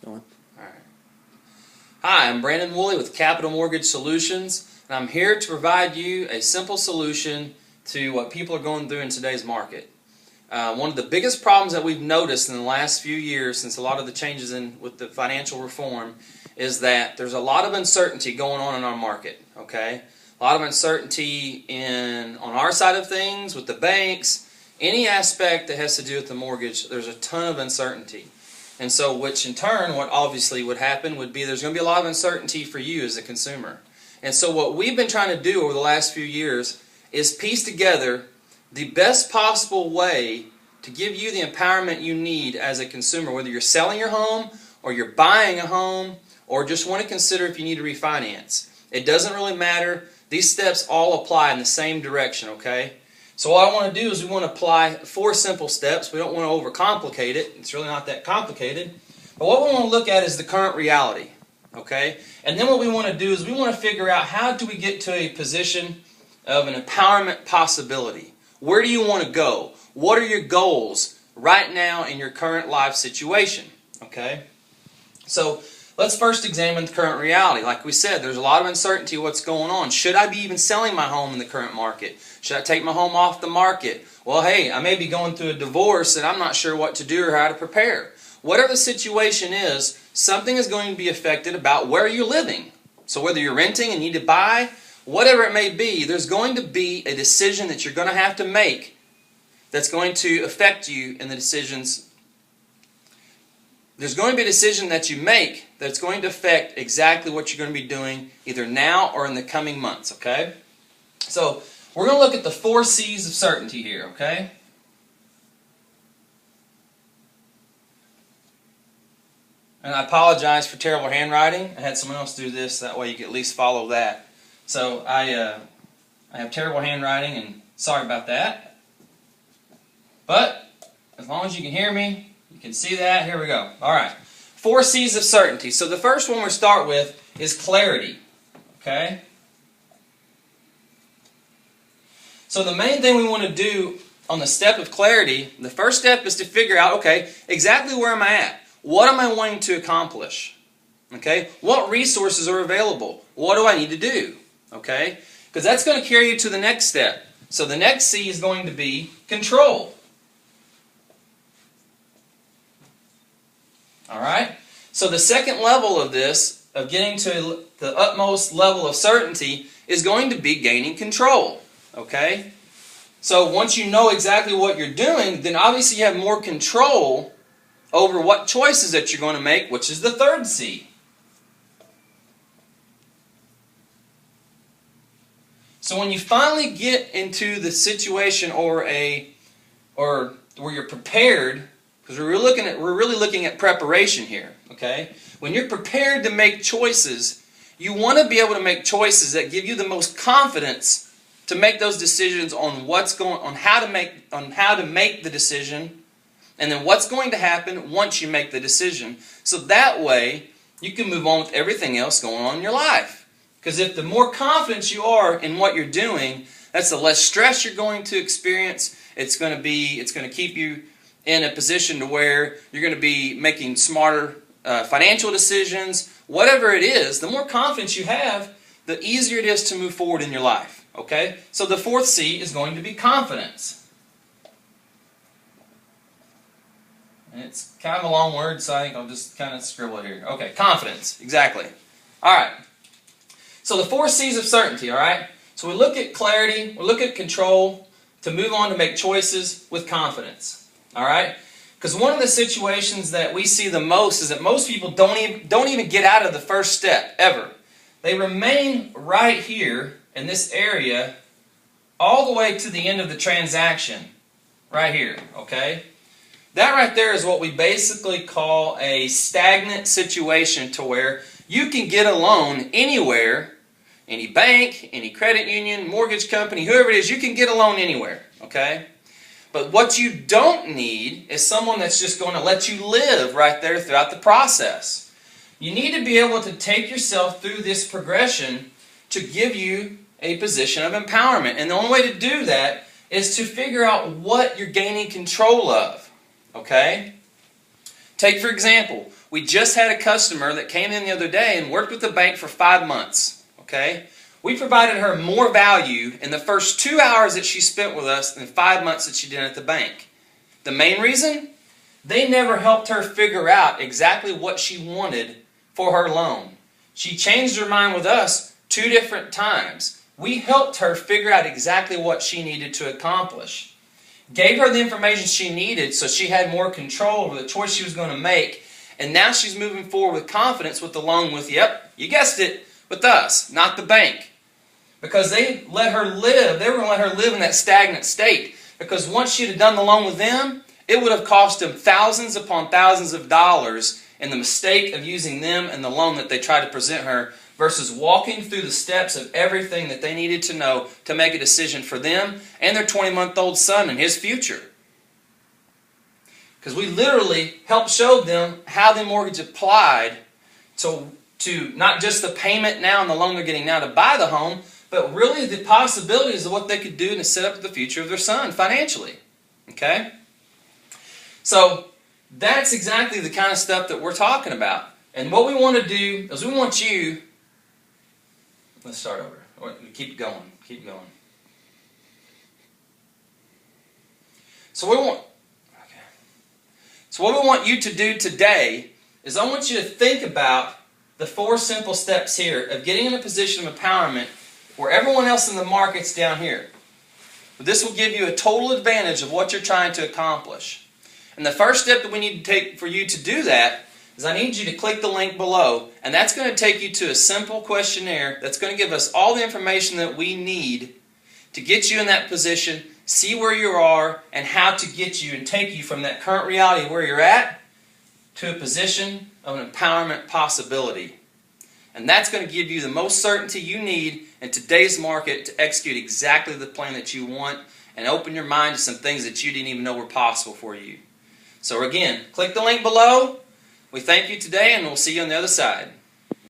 Going. All right. Hi, I'm Brandon Woolley with Capital Mortgage Solutions, and I'm here to provide you a simple solution to what people are going through in today's market. One of the biggest problems that we've noticed in the last few years, since a lot of the changes with the financial reform, is that there's a lot of uncertainty going on in our market. Okay, a lot of uncertainty on our side of things with the banks, any aspect that has to do with the mortgage. There's a ton of uncertainty. And so, which in turn, what obviously would happen would be there's going to be a lot of uncertainty for you as a consumer. And so what we've been trying to do over the last few years is piece together the best possible way to give you the empowerment you need as a consumer, whether you're selling your home or you're buying a home or just want to consider if you need to refinance. It doesn't really matter. These steps all apply in the same direction, okay? So what I want to do is we want to apply 4 simple steps. We don't want to overcomplicate it. It's really not that complicated. But what we want to look at is the current reality. Okay? And then what we want to do is we want to figure out how do we get to a position of an empowerment possibility. Where do you want to go? What are your goals right now in your current life situation? Okay? So let's first examine the current reality. Like we said, there's a lot of uncertainty what's going on. Should I be even selling my home in the current market? Should I take my home off the market? Well, hey, I may be going through a divorce and I'm not sure what to do or how to prepare. Whatever the situation is, something is going to be affected about where you're living. So whether you're renting and need to buy, whatever it may be, there's going to be a decision that you're going to have to make that's going to affect you in the decisions. There's going to be a decision that you make that's going to affect exactly what you're going to be doing either now or in the coming months, okay? So we're going to look at the 4 C's of certainty here, okay? And I apologize for terrible handwriting. I had someone else do this, that way you can at least follow that. So I have terrible handwriting, and sorry about that. But as long as you can hear me, you can see that. Here we go. All right. 4 C's of certainty. So the first one we start with is clarity. Okay? So the main thing we want to do on the step of clarity, the first step is to figure out, okay, exactly where am I at? What am I wanting to accomplish? Okay? What resources are available? What do I need to do? Okay? Because that's going to carry you to the next step. So the next C is going to be control. Alright? So the second level of this, of getting to the utmost level of certainty, is going to be gaining control. Okay? So once you know exactly what you're doing, then obviously you have more control over what choices that you're going to make, which is the third C. So when you finally get into the situation or where you're prepared, because we're really looking at preparation here, okay? When you're prepared to make choices, you want to be able to make choices that give you the most confidence to make those decisions on how to make the decision, and then what's going to happen once you make the decision. So that way you can move on with everything else going on in your life. Because if the more confident you are in what you're doing, that's the less stress you're going to experience. It's going to keep you in a position to where you're going to be making smarter financial decisions. Whatever it is, the more confidence you have, the easier it is to move forward in your life. Okay? So the 4th C is going to be confidence. And it's kind of a long word, so I think I'll just kind of scribble it here. Okay, confidence. Exactly. Alright. So the 4 C's of certainty, alright? So we look at clarity, we look at control, to move on to make choices with confidence. Alright? Because one of the situations that we see the most is that most people don't even get out of the first step, ever. They remain right here in this area all the way to the end of the transaction. Right here, okay? That right there is what we basically call a stagnant situation, to where you can get a loan anywhere, any bank, any credit union, mortgage company, whoever it is, you can get a loan anywhere, okay? But what you don't need is someone that's just going to let you live right there throughout the process. You need to be able to take yourself through this progression to give you a position of empowerment. And the only way to do that is to figure out what you're gaining control of. Okay? Take for example, we just had a customer that came in the other day and worked with the bank for 5 months. Okay? We provided her more value in the first 2 hours that she spent with us than 5 months that she did at the bank. The main reason? They never helped her figure out exactly what she wanted for her loan. She changed her mind with us 2 different times. We helped her figure out exactly what she needed to accomplish. Gave her the information she needed so she had more control over the choice she was going to make. And now she's moving forward with confidence with the loan with, yep, you guessed it, with us, not the bank. Because they let her live, they were going to let her live in that stagnant state. Because once she'd have done the loan with them, it would have cost them thousands upon thousands of dollars in the mistake of using them and the loan that they tried to present her versus walking through the steps of everything that they needed to know to make a decision for them and their 20-month-old son and his future. Because we literally helped show them how the mortgage applied to not just the payment now and the loan they're getting now to buy the home, but really the possibilities of what they could do to set up the future of their son financially. Okay? So that's exactly the kind of stuff that we're talking about. And what we want to do is we want you... Let's start over. Keep going. Keep going. So what we want you to do today is I want you to think about the 4 simple steps here of getting in a position of empowerment where everyone else in the market's down here. This will give you a total advantage of what you're trying to accomplish. And the first step that we need to take for you to do that is I need you to click the link below, and that's going to take you to a simple questionnaire that's going to give us all the information that we need to get you in that position, see where you are, and how to get you and take you from that current reality of where you're at to a position of an empowerment possibility. And that's going to give you the most certainty you need in today's market to execute exactly the plan that you want and open your mind to some things that you didn't even know were possible for you. So again, click the link below. We thank you today, and we'll see you on the other side.